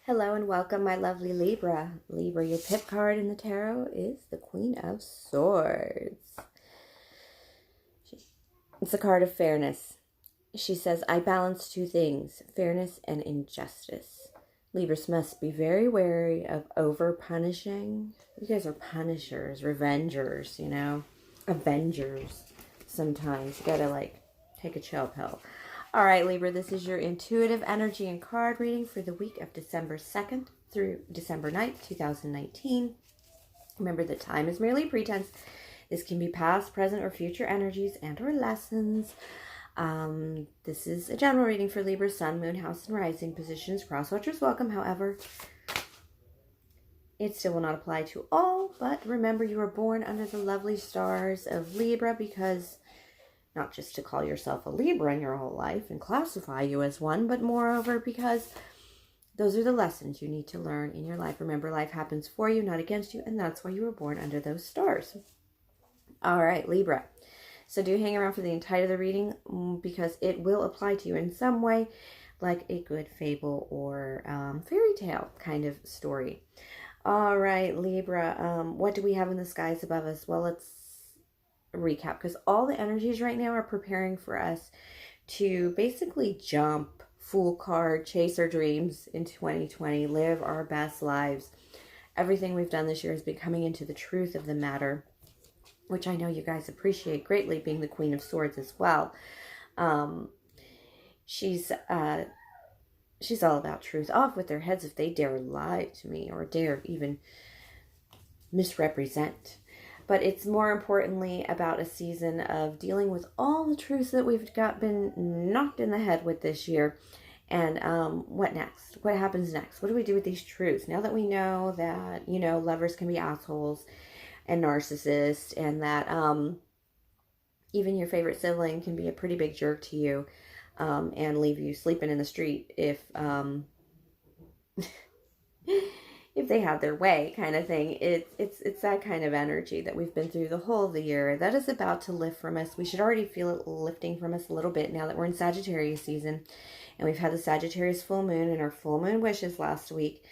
Hello and welcome, my lovely Libra. Libra, your pip card in the tarot is the Queen of Swords. It's a card of fairness. She says, I balance two things, fairness and injustice. Libras must be very wary of over-punishing. You guys are punishers, revengers, avengers sometimes. You gotta, take a chill pill. All right, Libra, this is your intuitive energy and card reading for the week of December 2nd through December 9th, 2019. Remember that time is merely pretense. This can be past, present, or future energies and or lessons. This is a general reading for Libra, Sun, Moon, House, and Rising positions. Cross-watchers welcome, however. It still will not apply to all, but remember you were born under the lovely stars of Libra because not just to call yourself a Libra in your whole life and classify you as one, but moreover because those are the lessons you need to learn in your life. Remember, life happens for you, not against you, and that's why you were born under those stars. All right, Libra. So do hang around for the entirety of the reading because it will apply to you in some way, like a good fable or fairy tale kind of story. All right, Libra, what do we have in the skies above us? Well, let's recap because all the energies right now are preparing for us to basically jump, fool card, chase our dreams in 2020, live our best lives. Everything we've done this year has been coming into the truth of the matter, which I know you guys appreciate greatly, being the Queen of Swords as well. She's all about truth. Off with their heads if they dare lie to me or dare even misrepresent. But it's more importantly about a season of dealing with all the truths that we've been knocked in the head with this year. And what next? What happens next? What do we do with these truths? Now that we know that, lovers can be assholes and narcissists, and that even your favorite sibling can be a pretty big jerk to you and leave you sleeping in the street if if they have their way, kind of thing. It's that kind of energy that we've been through the whole of the year that is about to lift from us. We should already feel it lifting from us a little bit now that we're in Sagittarius season, and we've had the Sagittarius full moon and our full moon wishes last week.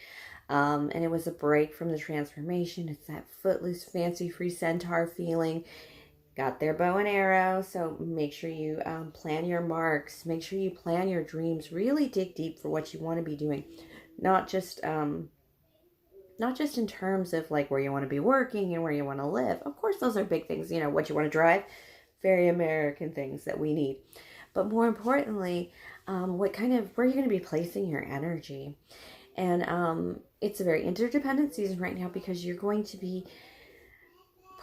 And it was a break from the transformation. It's that footloose, fancy-free centaur feeling. Got their bow and arrow, so make sure you plan your marks. Make sure you plan your dreams. Really dig deep for what you want to be doing. Not just in terms of like where you want to be working and where you want to live. Of course, those are big things. What you want to drive. Very American things that we need. But more importantly, where you're going to be placing your energy. And it's a very interdependent season right now because you're going to be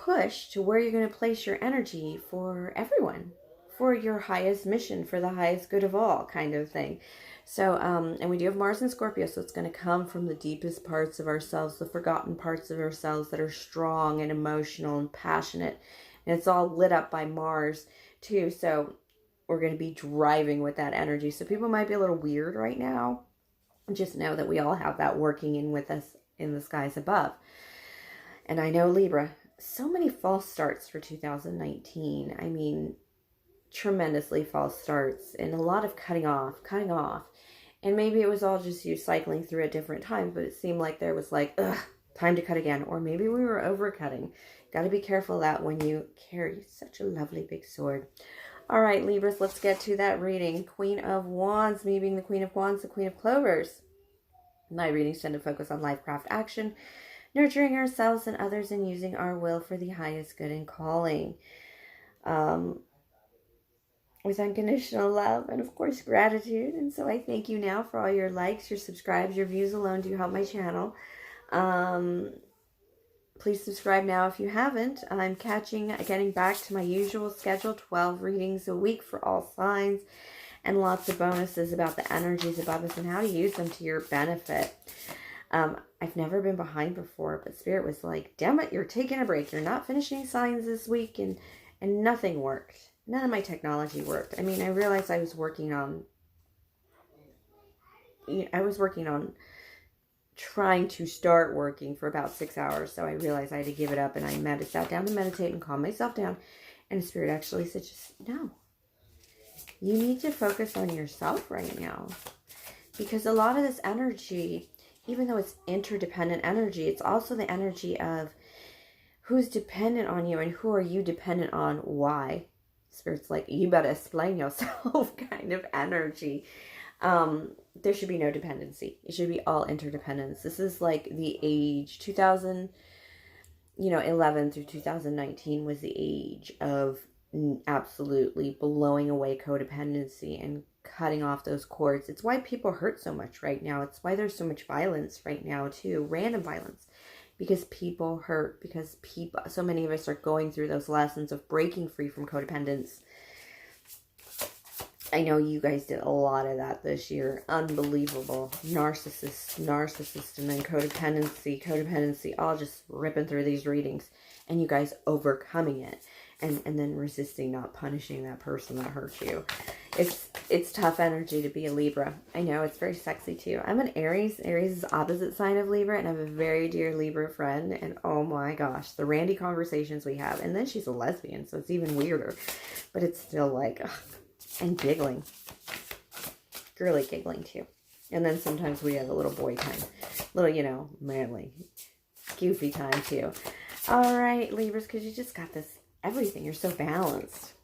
pushed to where you're going to place your energy for everyone, for your highest mission, for the highest good of all kind of thing. So, and we do have Mars and Scorpio, so it's going to come from the deepest parts of ourselves, the forgotten parts of ourselves that are strong and emotional and passionate. And it's all lit up by Mars too. So we're going to be driving with that energy. So people might be a little weird right now. Just know that we all have that working in with us in the skies above. And I know, Libra, so many false starts for 2019. I mean, tremendously false starts and a lot of cutting off. And maybe it was all just you cycling through at different times, but it seemed like there was time to cut again. Or maybe we were overcutting. Got to be careful that when you carry such a lovely big sword. All right, Libras, let's get to that reading. Queen of Wands, me being the Queen of Wands, the Queen of Clovers. My readings tend to focus on life, craft, action, nurturing ourselves and others, and using our will for the highest good and calling. With unconditional love and, of course, gratitude. And so I thank you now for all your likes, your subscribes, your views alone do help my channel. Please subscribe now if you haven't. I'm getting back to my usual schedule, 12 readings a week for all signs, and lots of bonuses about the energies above us and how to use them to your benefit. I've never been behind before, but Spirit was like, damn it, you're taking a break. You're not finishing signs this week, and nothing worked. None of my technology worked. I mean, I realized I was working on trying to start working for about 6 hours. So I realized I had to give it up, and I sat down to meditate and calm myself down. And Spirit actually said, just no. You need to focus on yourself right now. Because a lot of this energy even though it's interdependent energy, it's also the energy of who's dependent on you and who are you dependent on, why. Spirit's like, you better explain yourself kind of energy. There should be no dependency. It should be all interdependence. This is like the age 2011 through 2019 was the age of absolutely blowing away codependency and cutting off those cords. It's why people hurt so much right now. It's why there's so much violence right now too, random violence, because people hurt, because so many of us are going through those lessons of breaking free from codependence. I know you guys did a lot of that this year. Unbelievable. Narcissist, and then codependency, all just ripping through these readings. And you guys overcoming it. And then resisting, not punishing that person that hurt you. It's tough energy to be a Libra. I know, it's very sexy too. I'm an Aries. Aries is opposite sign of Libra. And I have a very dear Libra friend. And oh my gosh, the randy conversations we have. And then she's a lesbian, so it's even weirder. But it's still like... ugh. And giggling. Girly giggling too. And then sometimes we have a little boy time. Little, manly, goofy time too. All right, Libras, because you just got this everything. You're so balanced.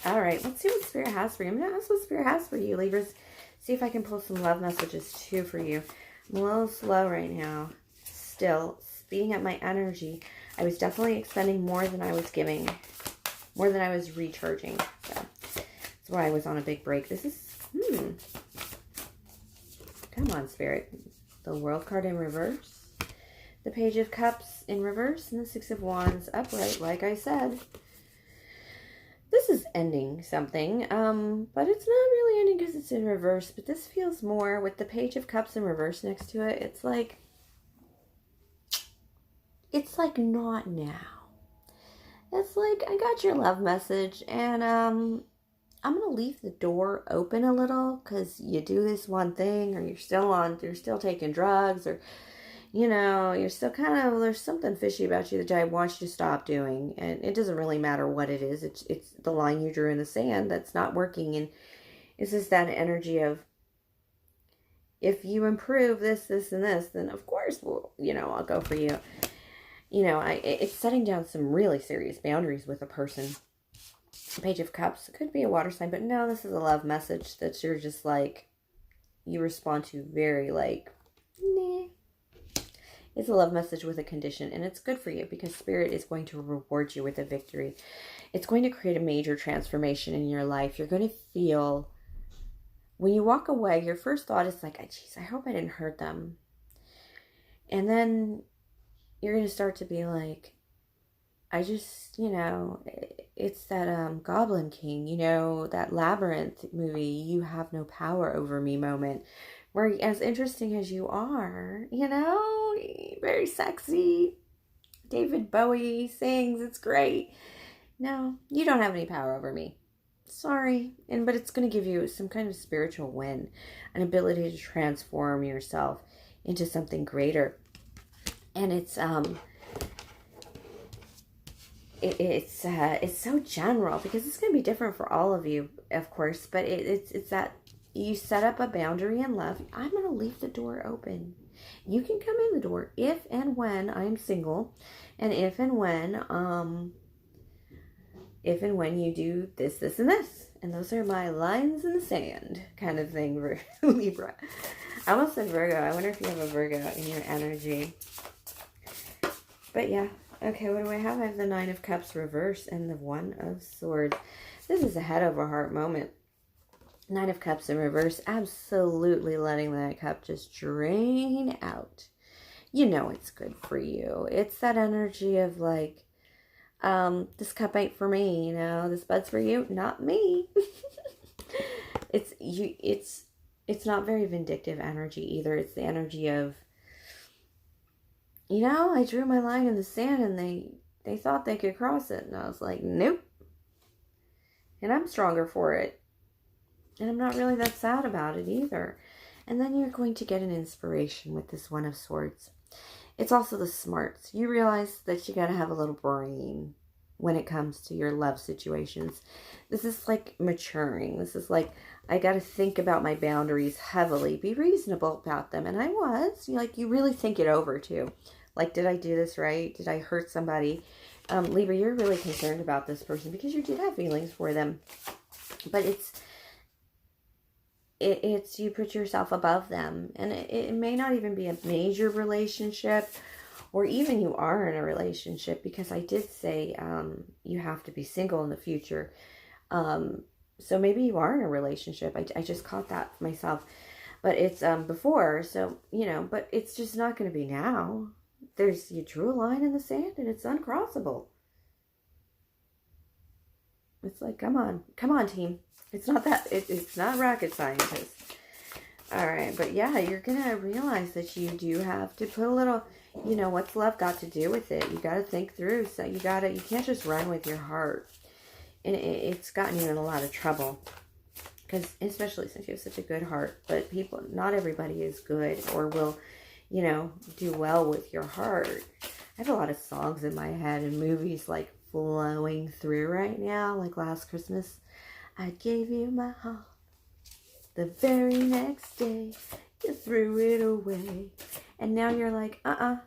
All right, let's see what Spirit has for you. I'm going to ask what Spirit has for you, Libras. See if I can pull some love messages too for you. I'm a little slow right now. Still, speeding up my energy. I was definitely expending more than I was giving. More than I was recharging. So... why I was on a big break. This is, come on, Spirit. The World card in reverse. The Page of Cups in reverse. And the Six of Wands upright, like I said. This is ending something. But it's not really ending because it's in reverse. But this feels more with the Page of Cups in reverse next to it. It's like not now. It's like, I got your love message. And, I'm going to leave the door open a little because you do this one thing, or you're still taking drugs, or, you're still there's something fishy about you that I want you to stop doing. And it doesn't really matter what it is. It's the line you drew in the sand that's not working. And it's just that energy of, if you improve this, this, and this, then of course, I'll go for you. It's setting down some really serious boundaries with a person. Page of Cups. It could be a water sign, but no, this is a love message that you're just like, you respond to very like, nah. It's a love message with a condition, and it's good for you because Spirit is going to reward you with a victory. It's going to create a major transformation in your life. You're going to feel, when you walk away, your first thought is like, geez, I hope I didn't hurt them. And then you're going to start to be like, I just, it's that Goblin King, that Labyrinth movie, you have no power over me moment, where as interesting as you are, very sexy, David Bowie sings, it's great. No, you don't have any power over me. Sorry. But it's going to give you some kind of spiritual win, an ability to transform yourself into something greater. And it's so general because it's going to be different for all of you, of course, but it's that you set up a boundary in love. I'm going to leave the door open. You can come in the door if and when I'm single, and if and when you do this, this, and this. And those are my lines in the sand kind of thing for Libra. I almost said Virgo. I wonder if you have a Virgo in your energy. But yeah. Okay, what do I have? I have the Nine of Cups reverse and the One of Swords. This is a head over heart moment. Nine of Cups in reverse. Absolutely letting that cup just drain out. It's good for you. It's that energy of like, this cup ain't for me, this bud's for you, not me. It's not very vindictive energy either. It's the energy of, I drew my line in the sand and they thought they could cross it. And I was like, nope. And I'm stronger for it. And I'm not really that sad about it either. And then you're going to get an inspiration with this One of Swords. It's also the smarts. You realize that you got to have a little brain. when it comes to your love situations. This is like maturing. This is like, I got to think about my boundaries heavily, be reasonable about them. And I was, like, you really think it over too. Like, did I do this right? Did I hurt somebody? Libra, you're really concerned about this person because you did have feelings for them. But it's you put yourself above them. And it may not even be a major relationship, or even you are in a relationship, because I did say you have to be single in the future. So maybe you are in a relationship. I just caught that myself. But it's before, so, but it's just not going to be now. You drew a line in the sand and it's uncrossable. It's like, come on, team. It's not that, it's not rocket scientist. All right, but yeah, you're going to realize that you do have to put a little, what's love got to do with it? You got to think through. So you can't just run with your heart. And it's gotten you in a lot of trouble. Because, especially since you have such a good heart. But not everybody is good or will, do well with your heart. I have a lot of songs in my head and movies like flowing through right now. Like last Christmas, I gave you my heart. The very next day, you threw it away. And now you're like, I'm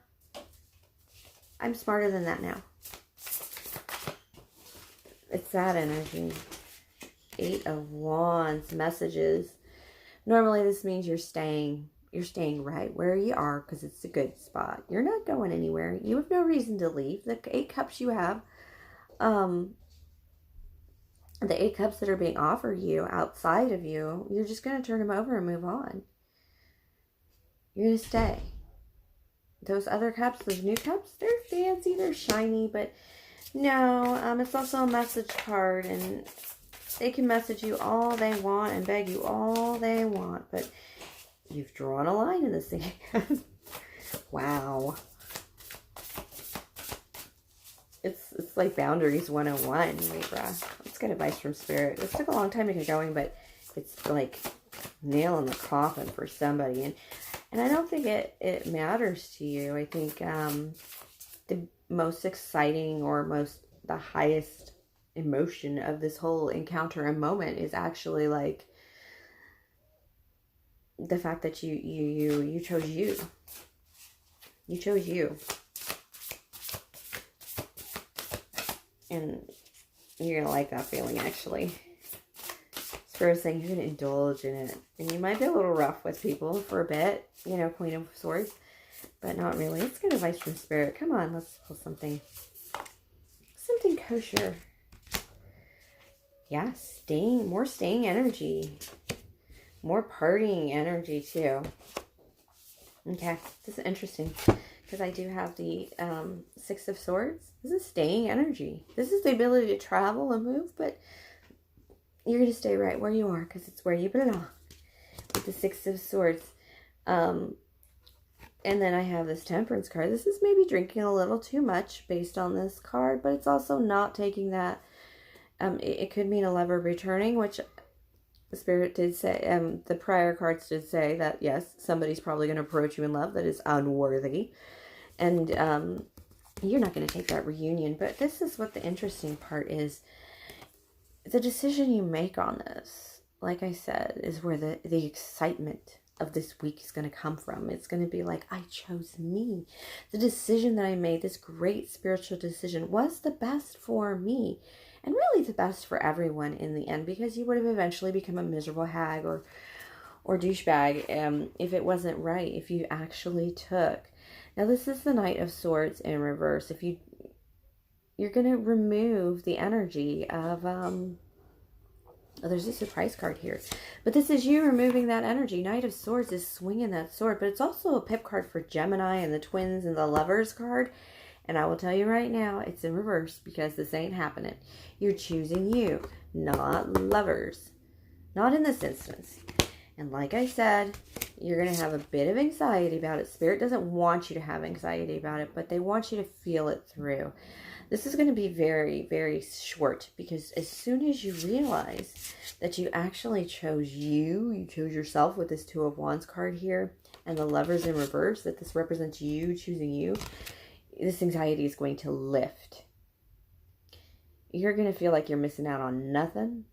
smarter than that now. It's that energy. 8 of Wands, messages. Normally this means you're staying right where you are because it's a good spot. You're not going anywhere. You have no reason to leave. The 8 cups you have, the 8 cups that are being offered you outside of you, you're just going to turn them over and move on. You're going to stay. Those other cups, those new cups, they're fancy, they're shiny, but no, it's also a message card, and they can message you all they want and beg you all they want, but you've drawn a line in the sand. Wow. It's like boundaries 101, Libra. Let's get advice from Spirit. This took a long time to get going, but it's like nail in the coffin for somebody. And I don't think it matters to you. I think the most exciting or the highest emotion of this whole encounter and moment is actually like the fact that you chose you. You chose you. And you're going to like that feeling, actually. Spirit's saying you're going to indulge in it. And you might be a little rough with people for a bit. Queen of Swords. But not really. Let's get advice from Spirit. Come on, let's pull something kosher. Yeah, more staying energy. More partying energy, too. Okay, this is interesting. Because I do have the 6 of Swords. This is staying energy. This is the ability to travel and move, but you're going to stay right where you are because it's where you belong. With the 6 of Swords. And then I have this Temperance card. This is maybe drinking a little too much based on this card, but it's also not taking that. It could mean a lover returning, which the Spirit did say, the prior cards did say that, yes, somebody's probably going to approach you in love that is unworthy. And you're not going to take that reunion. But this is what the interesting part is. The decision you make on this, like I said, is where the excitement of this week is going to come from. It's going to be like, I chose me. The decision that I made, this great spiritual decision, was the best for me. And really the best for everyone in the end, because you would have eventually become a miserable hag or douchebag if it wasn't right, if you actually took. Now this is the Knight of Swords in reverse. If you're going to remove the energy of, there's a surprise card here. But this is you removing that energy. Knight of Swords is swinging that sword. But it's also a pip card for Gemini and the Twins and the Lovers card. And I will tell you right now, it's in reverse because this ain't happening. You're choosing you, not lovers. Not in this instance. And like I said, you're going to have a bit of anxiety about it. Spirit doesn't want you to have anxiety about it, but they want you to feel it through. This is going to be very, very short because as soon as you realize that you actually chose you chose yourself with this 2 of Wands card here, and the Lovers in reverse, that this represents you choosing you, this anxiety is going to lift. you're going to feel like you're missing out on nothing.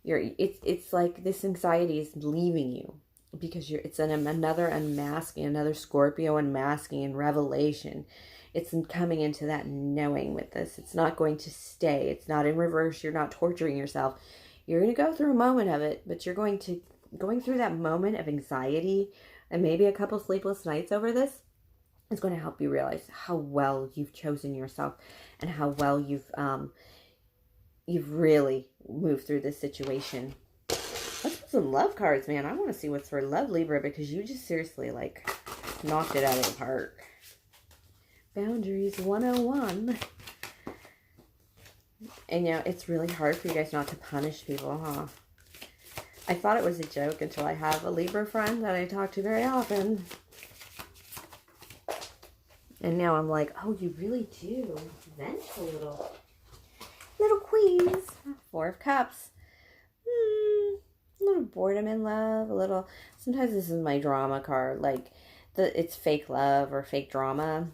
It's like this anxiety is leaving you because it's another unmasking, another Scorpio unmasking and revelation. It's coming into that knowing with this. It's not going to stay. It's not in reverse. You're not torturing yourself. You're going to go through a moment of it, but you're going through that moment of anxiety and maybe a couple sleepless nights over this is going to help you realize how well you've chosen yourself and how well you've really moved through this situation. Let's put some love cards, man. I want to see what's for love, Libra, because you just seriously, like, knocked it out of the park. Boundaries 101. And, it's really hard for you guys not to punish people, huh? I thought it was a joke until I have a Libra friend that I talk to very often. And now I'm like, oh, you really do vent a little. Little queens. 4 of Cups. A little boredom in love. A little, sometimes this is my drama card. Like, it's fake love or fake drama.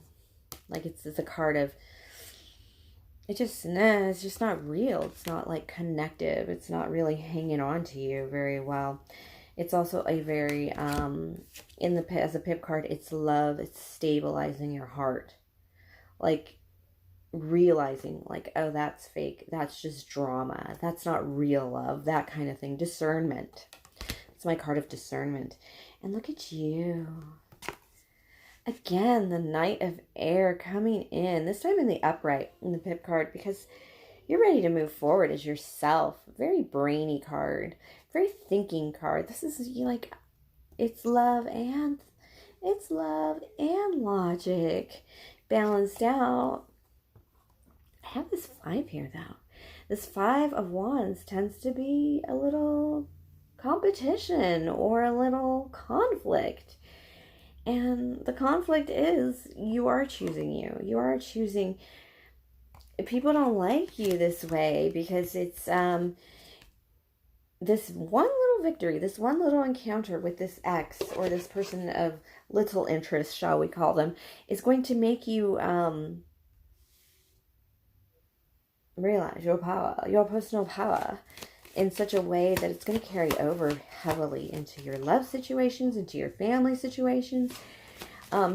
Like, it's a card of, it's just not real. It's not, like, connective. It's not really hanging on to you very well. It's also a very, as a pip card, it's love. It's stabilizing your heart. Like, realizing, like, oh, that's fake. That's just drama. That's not real love. That kind of thing. Discernment. It's my card of discernment. And look at you. Again, the Knight of Air coming in. This time in the upright in the pip card because you're ready to move forward as yourself. Very brainy card. Very thinking card. This is like, it's love and logic balanced out. I have this 5 here though. This 5 of Wands tends to be a little competition or a little conflict. And the conflict is you are choosing you. You are choosing. People don't like you this way because it's this one little victory, this one little encounter with this ex or this person of little interest, shall we call them, is going to make you realize your personal power in such a way that it's going to carry over heavily into your love situations, into your family situations.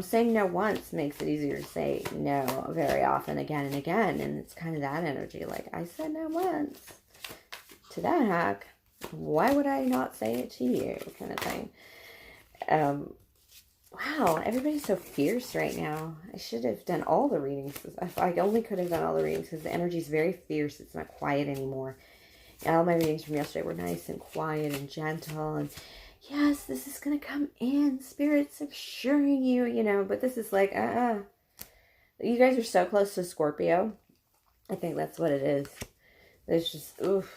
Saying no once makes it easier to say no very often, again and again. And it's kind of that energy. Like, I said no once to that hack. Why would I not say it to you? Kind of thing. Wow, everybody's so fierce right now. I should have done all the readings. If I only could have done all the readings because the energy is very fierce. It's not quiet anymore. All my readings from yesterday were nice and quiet and gentle. And yes, this is going to come in. Spirit's assuring you, but this is like, You guys are so close to Scorpio. I think that's what it is. There's just, oof.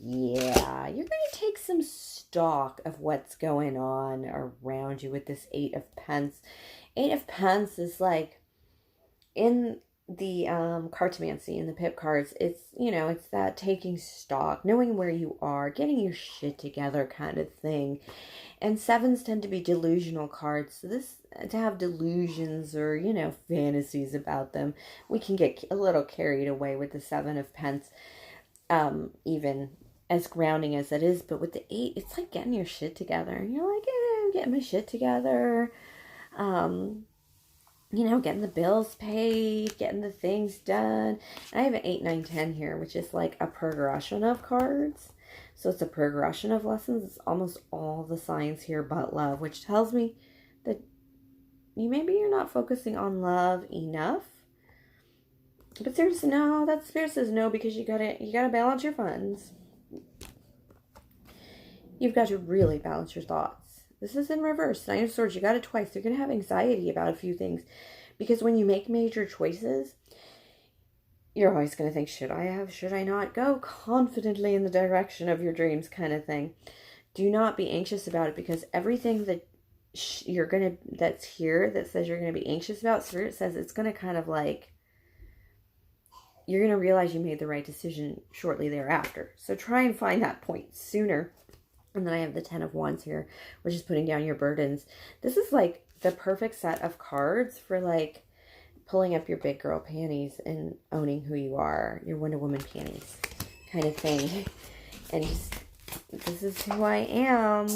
Yeah, you're going to take some stock of what's going on around you with this 8 of Pence. 8 of Pence is like, in the cartomancy, in the pip cards, it's, it's that taking stock, knowing where you are, getting your shit together kind of thing. And 7s tend to be delusional cards. So this, to have delusions or, fantasies about them, we can get a little carried away with the 7 of Pence, even as grounding as it is. But with the 8, it's like getting your shit together. And you're like, I'm getting my shit together. Getting the bills paid, getting the things done. And I have an 8, 9, 10 here, which is like a progression of cards. So it's a progression of lessons. It's almost all the signs here but love, which tells me that maybe you're not focusing on love enough. But seriously, no, that Spirit says no, because you gotta balance your funds. You've got to really balance your thoughts. This is in reverse. 9 of Swords, you got it twice. You're going to have anxiety about a few things. Because when you make major choices, you're always going to think, should I have, should I not? Go confidently in the direction of your dreams kind of thing. Do not be anxious about it, because everything that that's here that says you're going to be anxious about, Spirit says it's going to kind of like, you're going to realize you made the right decision shortly thereafter. So try and find that point sooner. And then I have the 10 of Wands here, which is putting down your burdens. This is like the perfect set of cards for like pulling up your big girl panties and owning who you are, your Wonder Woman panties kind of thing. And just, this is who I am.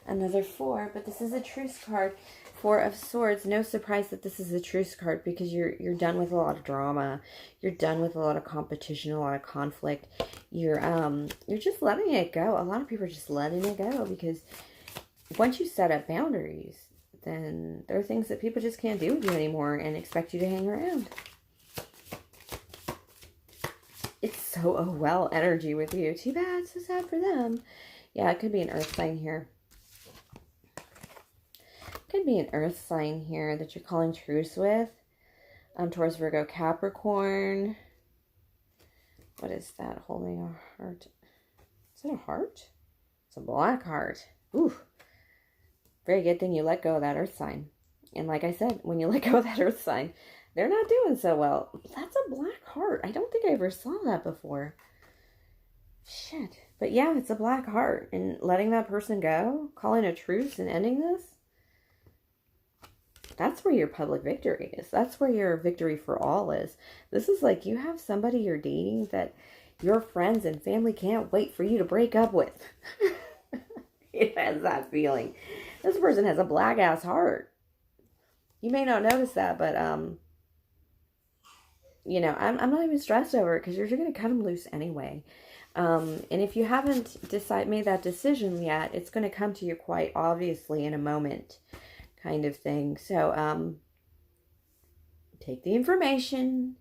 Another 4, but this is a truce card. 4 of Swords. No surprise that this is a truce card, because you're done with a lot of drama. You're done with a lot of competition, a lot of conflict. You're just letting it go. A lot of people are just letting it go, because once you set up boundaries, then there are things that people just can't do with you anymore and expect you to hang around. It's so oh well energy with you. Too bad, so sad for them. Yeah, it could be an earth sign here. Could be an earth sign here that you're calling truce with. Taurus, Virgo, Capricorn. What is that? Holding a heart. Is it a heart? It's a black heart. Ooh. Very good thing you let go of that earth sign. And like I said, when you let go of that earth sign, they're not doing so well. That's a black heart. I don't think I ever saw that before. Shit. But yeah, it's a black heart. And letting that person go, calling a truce and ending this, that's where your public victory is. That's where your victory for all is. This is like you have somebody you're dating that your friends and family can't wait for you to break up with. It has that feeling. This person has a black ass heart. You may not notice that, but you know, I'm not even stressed over it, because you're going to cut them loose anyway. And if you haven't made that decision yet, it's going to come to you quite obviously in a moment, kind of thing. So take the information.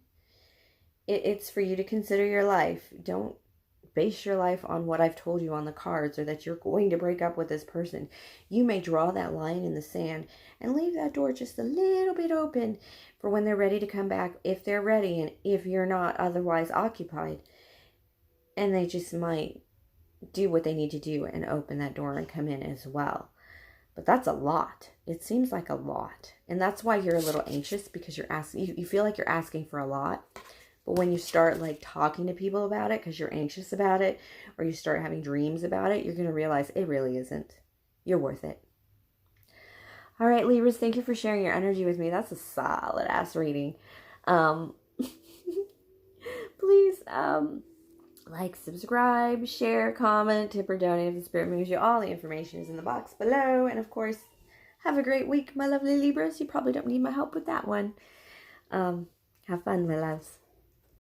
It's for you to consider your life. Don't base your life on what I've told you on the cards, or that you're going to break up with this person. You may draw that line in the sand and leave that door just a little bit open for when they're ready to come back, if they're ready, and if you're not otherwise occupied. And they just might do what they need to do and open that door and come in as well. But that's a lot. It seems like a lot. And that's why you're a little anxious, because you're asking, you feel like you're asking for a lot. But when you start like talking to people about it, because you're anxious about it, or you start having dreams about it, you're going to realize it really isn't. You're worth it. All right, Libras, thank you for sharing your energy with me. That's a solid ass reading. Please, like, subscribe, share, comment, tip, or donate if the spirit moves you. All the information is in the box below. And of course, have a great week, my lovely Libras. You probably don't need my help with that one. Have fun, my loves.